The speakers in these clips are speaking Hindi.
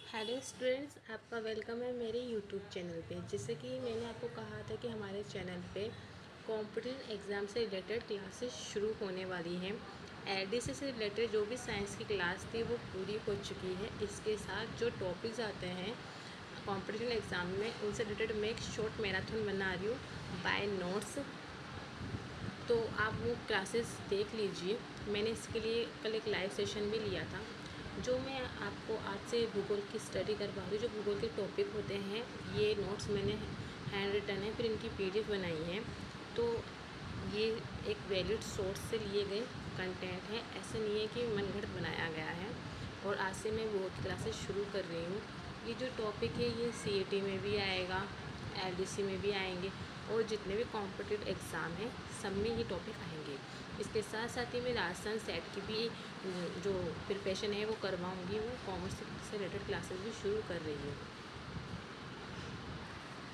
हेलो स्टूडेंट्स, आपका वेलकम है मेरे यूट्यूब चैनल पे। जैसे कि मैंने आपको कहा था कि हमारे चैनल पे कॉम्पिटिटिव एग्ज़ाम से रिलेटेड क्लासेस शुरू होने वाली हैं। एलडीसी से रिलेटेड जो भी साइंस की क्लास थी वो पूरी हो चुकी है। इसके साथ जो टॉपिक्स आते हैं कॉम्पिटिटिव एग्ज़ाम में उनसे रिलेटेड मैं एक शॉर्ट मैराथन बना रही हूँ बाय नोट्स। तो आप वो क्लासेस देख लीजिए। मैंने इसके लिए कल एक लाइव सेशन भी लिया था। जो मैं आपको आज से भूगोल की स्टडी करवा रही हूँ, जो भूगोल के टॉपिक होते हैं, ये नोट्स मैंने हैंड रिटन है, फिर इनकी पीडीएफ बनाई है। तो ये एक वैलिड सोर्स से लिए गए कंटेंट है, ऐसे नहीं है कि मनगढ़ंत बनाया गया है। और आज से मैं भूगोल की क्लासेस शुरू कर रही हूँ। ये जो टॉपिक है ये सीईटी में भी आएगा, एलडीसी में भी आएंगे, और जितने भी कॉम्पिटिटिव एग्ज़ाम हैं सब में ये टॉपिक आएंगे। इसके साथ साथ ही मैं राजस्थान सेट की भी जो प्रिपरेशन है वो करवाऊँगी। वो कॉमर्स से रिलेटेड क्लासेस भी शुरू कर रही हूँ।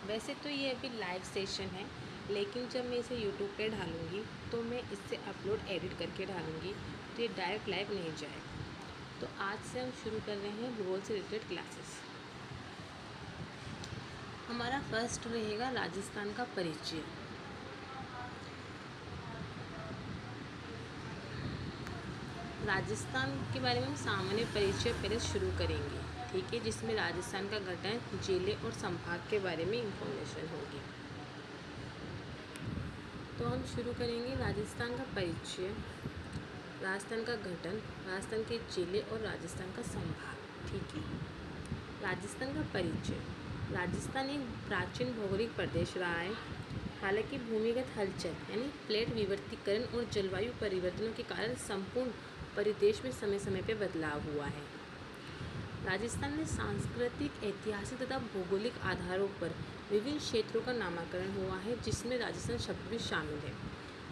वैसे तो ये अभी लाइव सेशन है, लेकिन जब मैं इसे यूट्यूब पे डालूँगी तो मैं इससे अपलोड एडिट करके डालूँगी, तो ये डायरेक्ट लाइव नहीं जाएगा। तो आज से हम शुरू कर रहे हैं भूगोल से रिलेटेड क्लासेस। हमारा फर्स्ट रहेगा राजस्थान का परिचय। राजस्थान के बारे में हम सामान्य परिचय पहले शुरू करेंगे, ठीक है, जिसमें राजस्थान का गठन, जिले और संभाग के बारे में इंफॉर्मेशन होगी। तो हम शुरू करेंगे राजस्थान का परिचय, राजस्थान का गठन, राजस्थान के जिले और राजस्थान का संभाग, ठीक है। राजस्थान का परिचय। राजस्थान एक प्राचीन भौगोलिक प्रदेश रहा है। हालांकि भूमिगत हलचल यानी प्लेट विवर्तीकरण और जलवायु परिवर्तनों के कारण संपूर्ण परिदेश में समय समय पर बदलाव हुआ है। राजस्थान में सांस्कृतिक, ऐतिहासिक तथा भौगोलिक आधारों पर विभिन्न क्षेत्रों का नामकरण हुआ है, जिसमें राजस्थान शब्द भी शामिल है।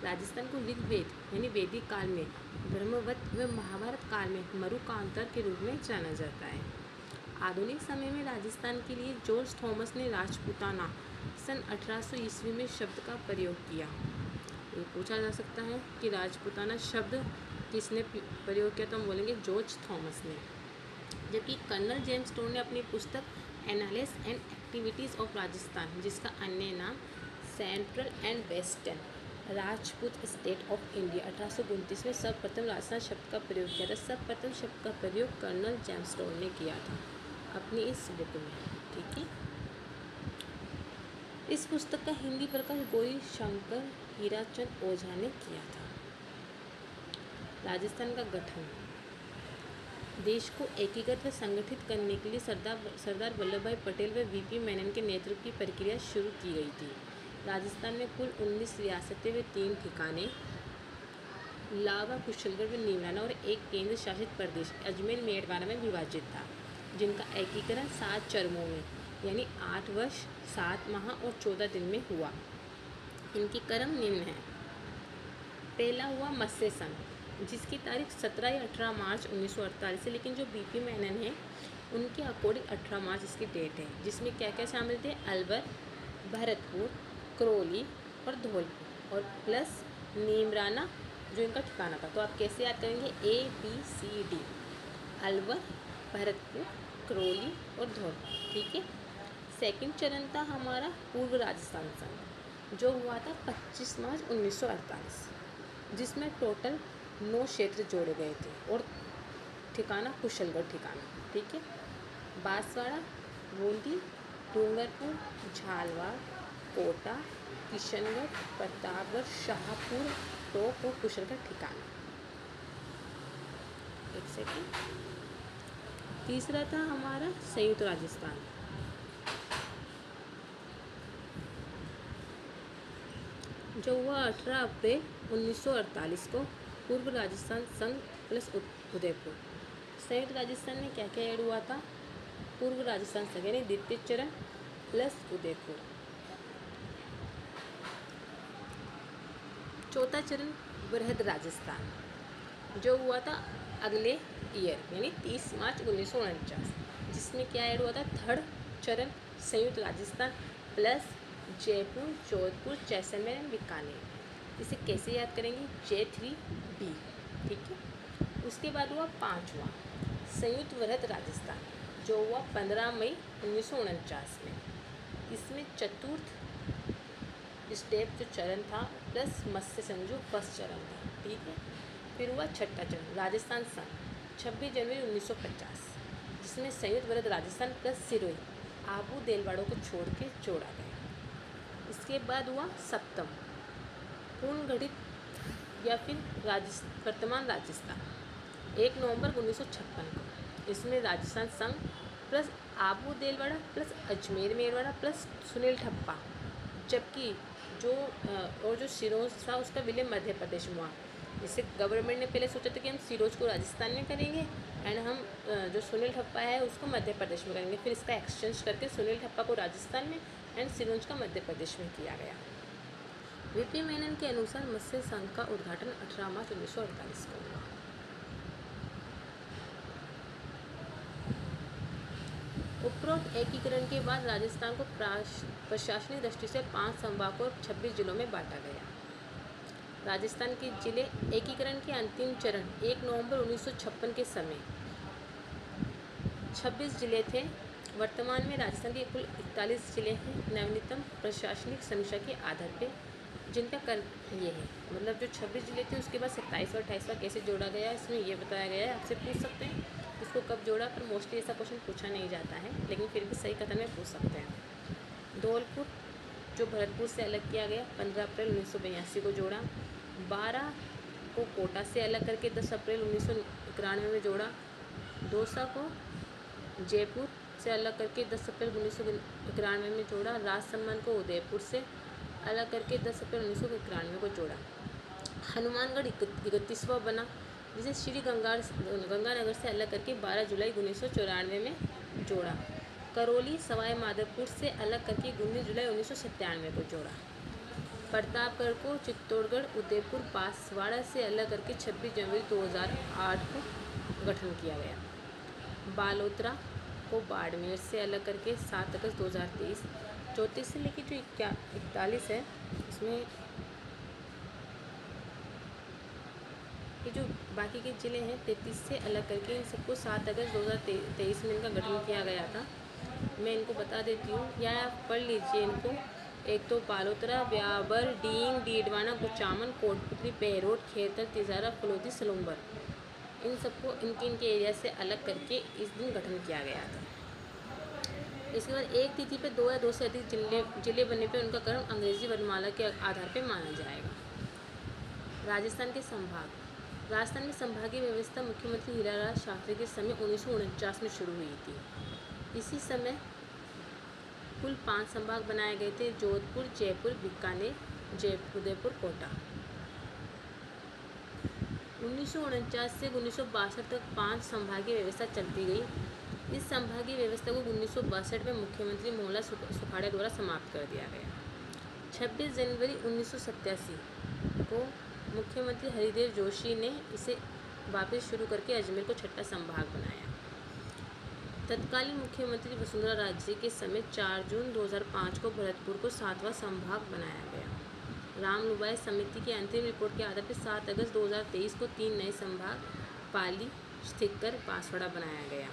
राजस्थान को ऋग्वेद यानी वैदिक काल में ब्रह्मवत व महाभारत काल में मरुकांतर के रूप में जाना जाता है। आधुनिक समय में राजस्थान के लिए जॉर्ज थॉमस ने राजपूताना सन 1800 ईस्वी में शब्द का प्रयोग किया। ये पूछा जा सकता है कि राजपूताना शब्द किसने प्रयोग किया, तो हम बोलेंगे जॉर्ज थॉमस ने। जबकि कर्नल जेम्स टोड ने अपनी पुस्तक analysis and activities of Rajasthan, जिसका अन्य नाम central and western Rajput state of India, 1829 में सर्वप्रथम राजस्थान शब्द का प्रयोग किया था। सर्वप्रथम शब्द का प्रयोग कर्नल जेम्स टोड ने किया था अपनी इस बुक में, ठीक है। इस पुस्तक का हिंदी प्रकाश गौरी शंकर हीराचंद ओझा ने किया था। राजस्थान का गठन। देश को एकीकृत व संगठित करने के लिए सरदार वल्लभ भाई पटेल व वीपी मेनन के नेतृत्व की प्रक्रिया शुरू की गई थी। राजस्थान में कुल 19 रियासतें व 3 ठिकाने लावा, कुशलगढ़ व नीमराना और एक केंद्र शासित प्रदेश अजमेर मेड़वाना में विभाजित था, जिनका एकीकरण 7 चरणों में यानी 8 वर्ष 7 माह और 14 दिन में हुआ। इनके क्रम निम्न हैं। पहला हुआ मत्स्य संघ, जिसकी तारीख 17 या 18 मार्च 1948 है, लेकिन जो बीपी मेनन है उनके अकॉर्डिंग 18 मार्च इसकी डेट है, जिसमें क्या क्या शामिल थे, अलवर, भरतपुर, करौली और धौलपुर, और प्लस नीमराना जो इनका ठिकाना था। तो आप कैसे याद करेंगे, ABCD, अलवर, भरतपुर, करौली और धौलपुर, ठीक है। सेकंड चरण था हमारा पूर्व राजस्थान संघ, जो हुआ था 25 मार्च 1948, जिसमें टोटल 9 क्षेत्र जोड़े गए थे और ठिकाना कुशलगढ़ ठिकाना, ठीक है। बांसवाड़ा, बूंदी, डूंगरपुर, झालवाड़, कोटा, किशनगढ़, प्रतापगढ़, शाहपुर, टोंक और कुशलगढ़ ठिकाना। एक सेकेंड। तीसरा था हमारा संयुक्त राजस्थान, जो हुआ 18 अप्रैल 1948 को, पूर्व राजस्थान संघ प्लस उदयपुर। संयुक्त राजस्थान में क्या क्या ऐड हुआ था, पूर्व राजस्थान संघ यानी द्वितीय चरण प्लस उदयपुर। चौथा चरण बृहद राजस्थान, जो हुआ था अगले ईयर यानी 30 मार्च 1949, जिसमें क्या ऐड हुआ था, थर्ड चरण संयुक्त राजस्थान प्लस जयपुर, जोधपुर, जैसलमेर एंड बीकानेर। इसे कैसे याद करेंगे, J3B, ठीक है। उसके बाद हुआ 5वां संयुक्त वृहद राजस्थान, जो हुआ 15 मई 1949 में। इसमें चतुर्थ स्टेप जो चरण था प्लस मत्स्य संघ जो फर्स्ट चरण था, ठीक है। फिर हुआ छठा चरण राजस्थान संघ 26 जनवरी 1950, जिसमें संयुक्त वलद राजस्थान प्लस सिरोही आबू देलवाड़ों को छोड़ के जोड़ा गया। इसके बाद हुआ सप्तम पूर्ण गठित या फिर वर्तमान राजस्थान 1 नवंबर 1956 को। इसमें राजस्थान संघ plus Abu Delwara plus Ajmer Merwara plus Sunil ठप्पा, जबकि जो सिरोंज था उसका विलय मध्य प्रदेश में हुआ। इससे गवर्नमेंट ने पहले सोचा था कि हम सिरोंज को राजस्थान में करेंगे एंड हम जो सुनील ठप्पा है उसको मध्य प्रदेश में करेंगे। फिर इसका एक्सचेंज करके सुनील ठप्पा को राजस्थान में एंड सिरोंज का मध्य प्रदेश में किया गया। वीपी मेनन के अनुसार मत्स्य संघ का उद्घाटन 18 मार्च 1948 को हुआ। उपरोक्त एकीकरण के बाद राजस्थान को प्रशासनिक दृष्टि से 5 संभागों और 26 जिलों में बांटा गया। राजस्थान के जिले एकीकरण के अंतिम चरण 1 नवंबर 1956 के समय 26 जिले थे। वर्तमान में राजस्थान के कुल 41 जिले हैं नवीनतम प्रशासनिक समीक्षा के आधार पर, जिनका कर ये है, मतलब जो 26 जिले थे उसके बाद 27वां 28वां कैसे जोड़ा गया इसमें ये बताया गया है। आपसे पूछ सकते हैं इसको कब जोड़ा, पर मोस्टली ऐसा क्वेश्चन पूछा नहीं जाता है, लेकिन फिर भी सही कथन में पूछ सकते हैं। धौलपुर जो भरतपुर से अलग किया गया 15 अप्रैल 1982 को जोड़ा। 12 को कोटा से अलग करके 10 अप्रैल 1991 में जोड़ा। दौसा को जयपुर से अलग करके 10 अप्रैल 1991 में जोड़ा। राजसमंद को उदयपुर से अलग करके 10 अप्रैल 1991 को जोड़ा। हनुमानगढ़ 31वां बना, जिसे श्री गंगानगर से अलग करके 12 जुलाई 1994 में जोड़ा। करौली सवाई माधोपुर से अलग करके 19 जुलाई 1997 को जोड़ा। प्रतापगढ़ को चित्तौड़गढ़ उदयपुर बांसवाड़ा से अलग करके 26 जनवरी 2008 को गठन किया गया। बालोतरा को बाड़मेर से अलग करके 7 अगस्त 2023। 34 से लेकर जो 41 है इसमें ये जो बाकी के ज़िले हैं 33 से अलग करके इन सबको 7 अगस्त 2023 में इनका गठन किया गया था। मैं इनको बता देती हूँ या आप पढ़ लीजिए इनको। एक तो बालोतरा, ब्यावर, डींग, डीडवाना, कुचामन, कोटपुतली, बहरोड, खेतर, तिजारा, फलोदी, सलूम्बर, इन सबको इनके एरिया से अलग करके इस दिन गठन किया गया था। इसके बाद एक तिथि पे 2 या 2 से अधिक जिले बनने पे उनका क्रम अंग्रेजी वर्णमाला के आधार पे माना जाएगा। राजस्थान के संभाग। राजस्थान में संभागीय व्यवस्था मुख्यमंत्री हीरालाल शास्त्री के समय 1949 में शुरू हुई थी। इसी समय कुल 5 संभाग बनाए गए थे: जोधपुर, जयपुर, बीकानेर, उदयपुर, कोटा। 1949 से 1962 तक 5 संभागीय व्यवस्था चलती गई। इस संभागीय व्यवस्था को 1962 में मुख्यमंत्री मोहनलाल सुखाड़े द्वारा समाप्त कर दिया गया। 26 जनवरी 1987 को मुख्यमंत्री हरिदेव जोशी ने इसे वापस शुरू करके अजमेर को 6ठा संभाग बनाया। तत्कालीन मुख्यमंत्री वसुंधरा राजे के समय 4 जून 2005 को भरतपुर को 7वां संभाग बनाया गया। रामनुबाई समिति की अंतिम रिपोर्ट के आधार पर 7 अगस्त 2023 को 3 नए संभाग पाली, सीकर, बांसवाड़ा बनाया गया।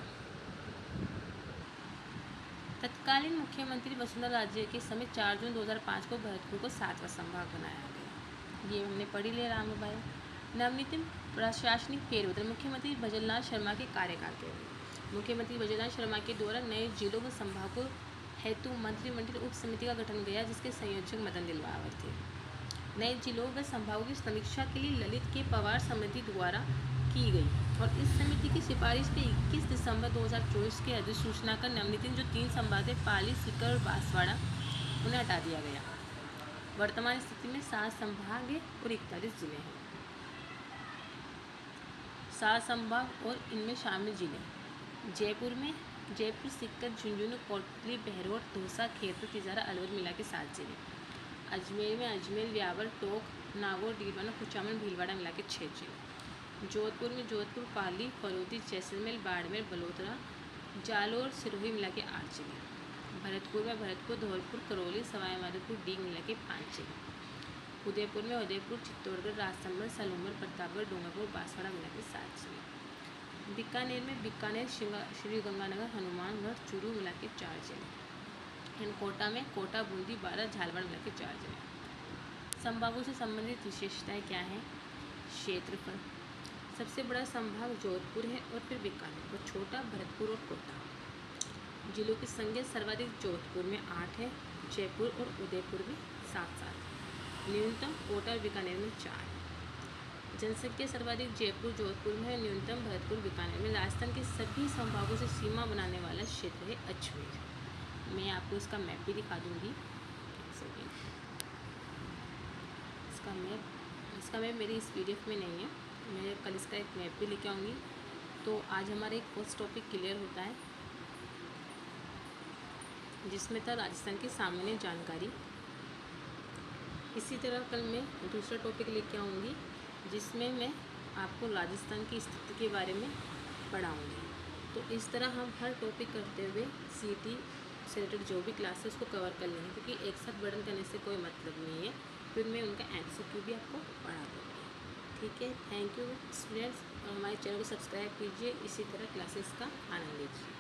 तत्कालीन मुख्यमंत्री वसुंधरा राजे के समय 4 जून 2005 को भरतपुर को 7वां संभाग बनाया गया। ये हमने पढ़ी लिया रामनुबाई। नवनीतम प्रशासनिक फेरबदल मुख्यमंत्री भजनलाल शर्मा के कार्यकाल के मुख्यमंत्री भजनलाल शर्मा के द्वारा नए जिलों व संभागों हेतु मंत्रिमंडल उप समिति का गठन किया, जिसके संयोजक मदन दिलवावर थे। नए जिलों व संभागों की समीक्षा के लिए ललित के पवार समिति द्वारा की गई और इस समिति की सिफारिश पे 21 दिसंबर 2024 के अधिसूचना कर नवनीतिन जो 3 संभाग थे पाली, सीकर और बांसवाड़ा, उन्हें हटा दिया गया। वर्तमान स्थिति में 7 संभाग और 41 जिले हैं। 7 संभाग और इनमें शामिल जिले: जयपुर में जयपुर, सीकर, झुंझुनू, कोटपुतली, बहरोड, दौसा, खेतर, तिजारा, अलवर मिला के 7 जिले। अजमेर में अजमेर, ब्यावर, टोंक, नागौर, डीडवाना, कुचामन, भीलवाड़ा मिला के 6 जिले। जोधपुर में जोधपुर, पाली, फलोदी, जैसलमेर, बाड़मेर, बलोतरा, जालोर, सिरोही मिला के 8 जिले। भरतपुर में भरतपुर, धौलपुर, करौली, सवाई माधोपुर, डींग मिला के 5 जिले। उदयपुर में उदयपुर, चित्तौड़गढ़, राजसमंद, सलूम्बर, प्रतापगढ़, डूंगरपुर, बांसवाड़ा मिला के 7 जिले। बीकानेर में बीकानेर, श्री गंगानगर, हनुमानगढ़, चूरू मिला के 4 जिले। एंड कोटा में कोटा, बूंदी, बारा, झालावाड़ मिला के 4 जिले। संभागों से संबंधित विशेषताएं क्या हैं? क्षेत्रफल, सबसे बड़ा संभाग जोधपुर है और फिर बीकानेर, और छोटा भरतपुर और कोटा। जिलों की संख्या सर्वाधिक जोधपुर में 8 है, जयपुर और उदयपुर में 7। न्यूनतम कोटा और बीकानेर में 4। जनसंख्या सर्वाधिक जयपुर, जोधपुर में है, न्यूनतम भरतपुर, बीकानेर में। राजस्थान के सभी संभागों से सीमा बनाने वाला क्षेत्र है अजमेर। मैं आपको इसका मैप भी दिखा दूंगी। इसका मैप मेरी इस PDF में नहीं है, मैं कल इसका एक मैप भी लेके आऊँगी। तो आज हमारा एक फर्स्ट टॉपिक क्लियर होता है, जिसमें था राजस्थान की सामान्य जानकारी। इसी तरह कल मैं दूसरा टॉपिक लेके आऊँगी, जिसमें मैं आपको राजस्थान की स्थिति के बारे में पढ़ाऊँगी। तो इस तरह हम हर टॉपिक करते हुए CET से रिलेटेड जो भी क्लास है उसको कवर कर लेंगे, क्योंकि एक साथ बर्डन करने से कोई मतलब नहीं है। फिर मैं उनका MCQ भी आपको पढ़ा दूँगी। ठीक है, थैंक यू स्टूडेंट्स, और हमारे चैनल को सब्सक्राइब कीजिए, इसी तरह क्लासेस का आनंद लीजिए।